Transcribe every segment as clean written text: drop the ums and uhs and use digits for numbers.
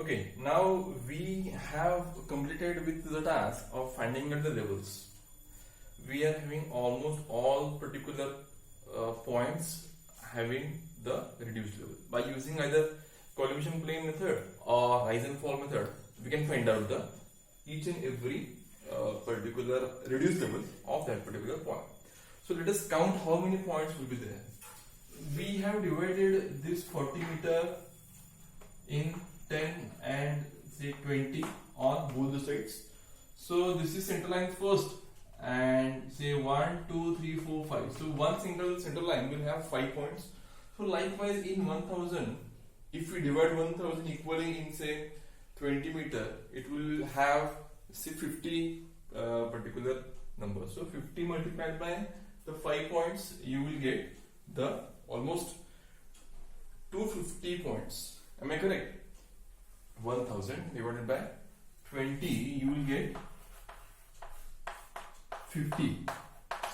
Okay, now we have completed with the task of finding out the levels. We are having almost all particular points having the reduced level. By using either collimation plane method or rise and fall method, we can find out the each and every particular reduced level of that particular point. So let us count how many points will be there. We have divided this 40 meter in 10 and say 20 on both the sides. So this is center line first and say 1, 2, 3, 4, 5. So one single center line will have 5 points. So likewise in 1000, if we divide 1000 equally in say 20 meter, it will have say 50 particular number. So 50 multiplied by the 5 points, you will get the almost 250 points. Am I correct? 1000 divided by 20, you will get 50.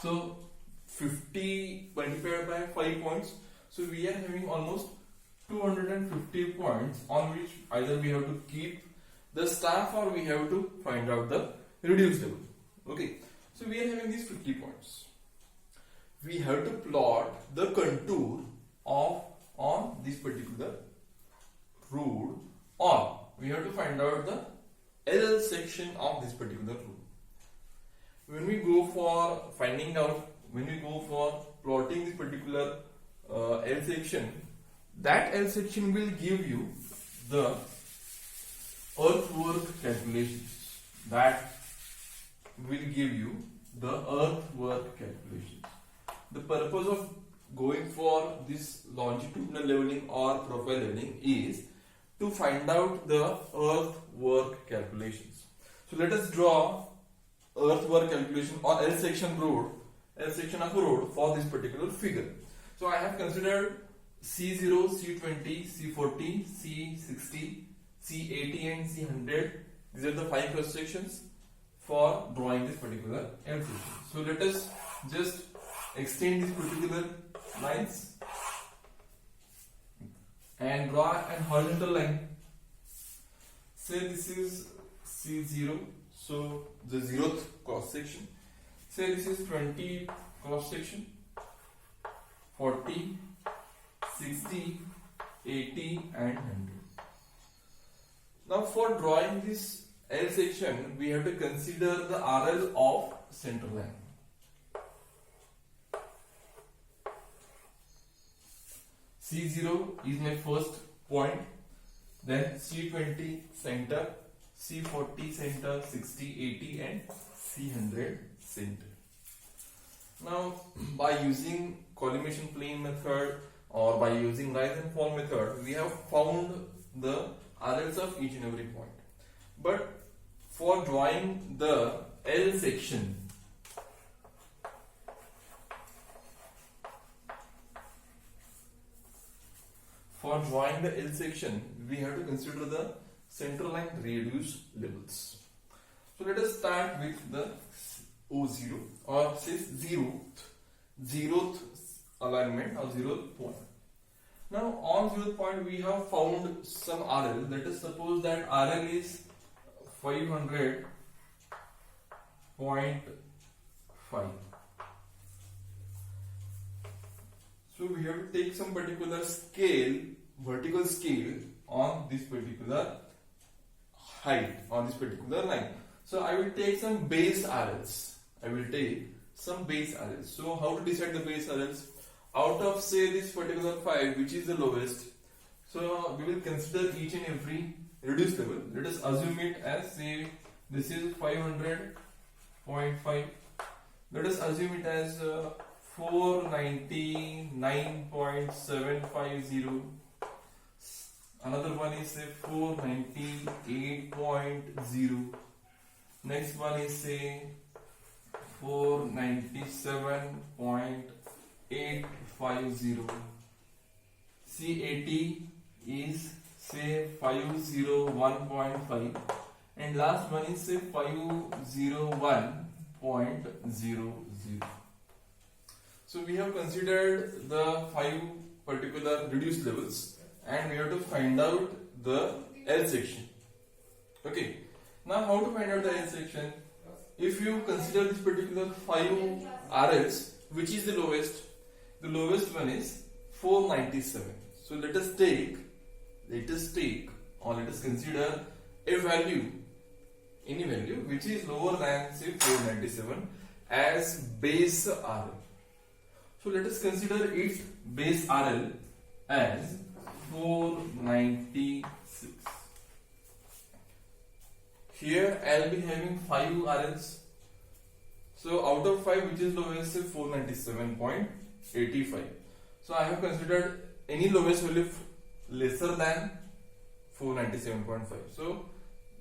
So 50 multiplied by 5 points. So we are having almost 250 points on which either we have to keep the staff or we have to find out the reduced level. Okay. So we are having these 50 points. We have to plot the contour of on this particular road, or we have to find out the L section of this particular road. When we go for finding out, when we go for plotting this particular L section, that L section will give you the earthwork calculations. That will give you the earthwork calculations. The purpose of going for this longitudinal leveling or profile leveling is to find out the earthwork calculations. So let us draw earthwork calculation or L section road, L section of a road for this particular figure. So I have considered C0, C20, C40, C60, C80 and C100. These are the 5 cross sections for drawing this particular L section. So let us just extend these particular lines and draw an horizontal line. Say this is C0, so the 0th cross section. Say this is 20 cross section, 40, 60, 80 and 100. Now for drawing this L section, we have to consider the RL of center line. C0 is my first point, then C20 center, C40 center, 60, 80 and C100 center. Now by using collimation plane method or by using rise and fall method, we have found the RLs of each and every point. But for drawing the L section, we have to consider the center line reduced levels. So let us start with the O0 or say zeroth alignment or 0th point. Now on 0th point we have found some RL. Let us suppose that RL is 500.5. So we have to take some particular scale, vertical scale on this particular height, on this particular line. So I will take some base RLs. So how to decide the base RLs? Out of say this particular 5, which is the lowest, so we will consider each and every reduced level. Let us assume it as say this is 500.5. Let us assume it as 499.750. Another one is say 498.0. Next one is say 497.850. C80 is say 501.5 and last one is say 501.00. So we have considered the 5 particular reduced levels and we have to find out the L section. Okay. Now how to find out the L section? If you consider this particular 5 RLs, which is the lowest one is 497. So let us take or let us consider a value, any value which is lower than say 497 as base RL. So let us consider its base RL as 496. Here I'll be having 5 RLs. So out of 5, which is lowest? 497.85. So I have considered any lowest value lesser than 497.5. So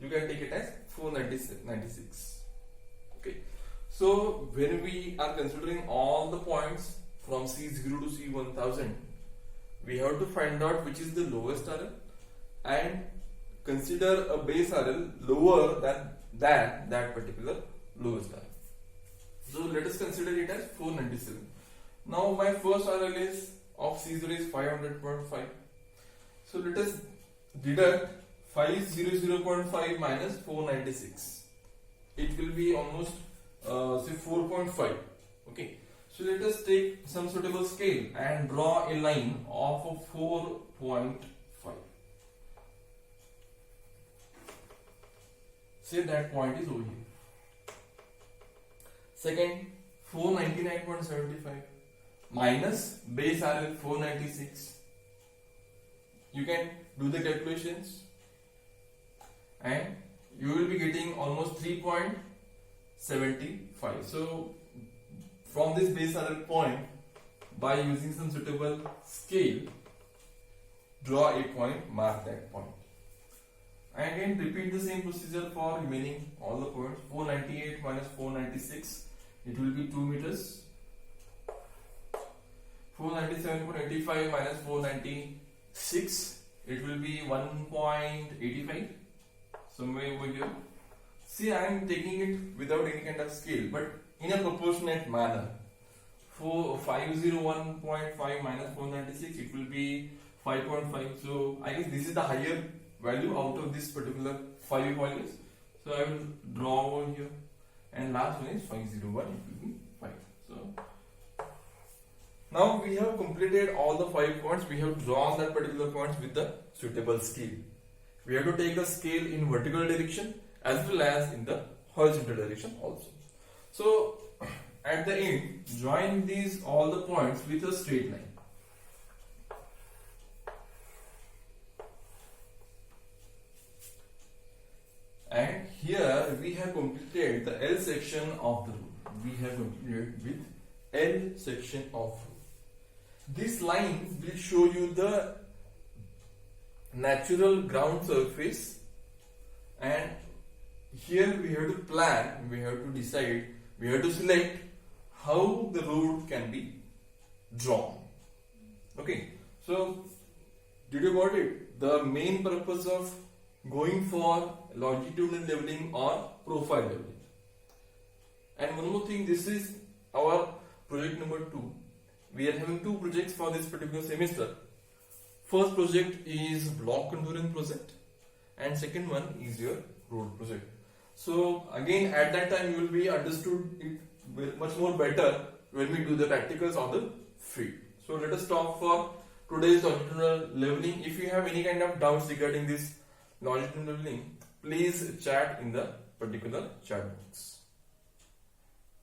you can take it as 496. Okay. So when we are considering all the points from C0 to C1000, we have to find out which is the lowest RL and consider a base RL lower than that particular lowest RL. So let us consider it as 497. Now my first RL is of C0 is 500.5. So let us deduct 500.5 minus 496. It will be almost say 4.5. Okay. So let us take some suitable scale and draw a line of 4.5. Say that point is over here. Second, 499.75 minus base RL 496. You can do the calculations and you will be getting almost 3.75. So from this base RL point, by using some suitable scale, draw a point, mark that point. And again repeat the same procedure for remaining all the points. 498 minus 496, it will be 2 meters. 497.85 minus 496, it will be 1.85, somewhere over here. See, I am taking it without any kind of scale, but in a proportionate manner. 501.5 minus 496, it will be 5.5. So I guess this is the higher value out of this particular 5 values. So I will draw over here, and last one is 501, it will be 5. So now we have completed all the 5 points. We have drawn that particular points with the suitable scale. We have to take the scale in vertical direction as well as in the horizontal direction also. So at the end, join these all the points with a straight line. And here we have completed the L section of the road. We have completed with L section of road. This line will show you the natural ground surface, and here we have to plan, we have to decide, we have to select how the road can be drawn. Okay, so did you got it? The main purpose of going for longitudinal leveling or profile leveling. And one more thing, this is our project number 2. We are having 2 projects for this particular semester. First project is block contouring project and second one is your road project. So again at that time you will be understood it much more better when we do the practicals on the field. So let us stop for today's longitudinal leveling. If you have any kind of doubts regarding this longitudinal leveling, please chat in the particular chat box.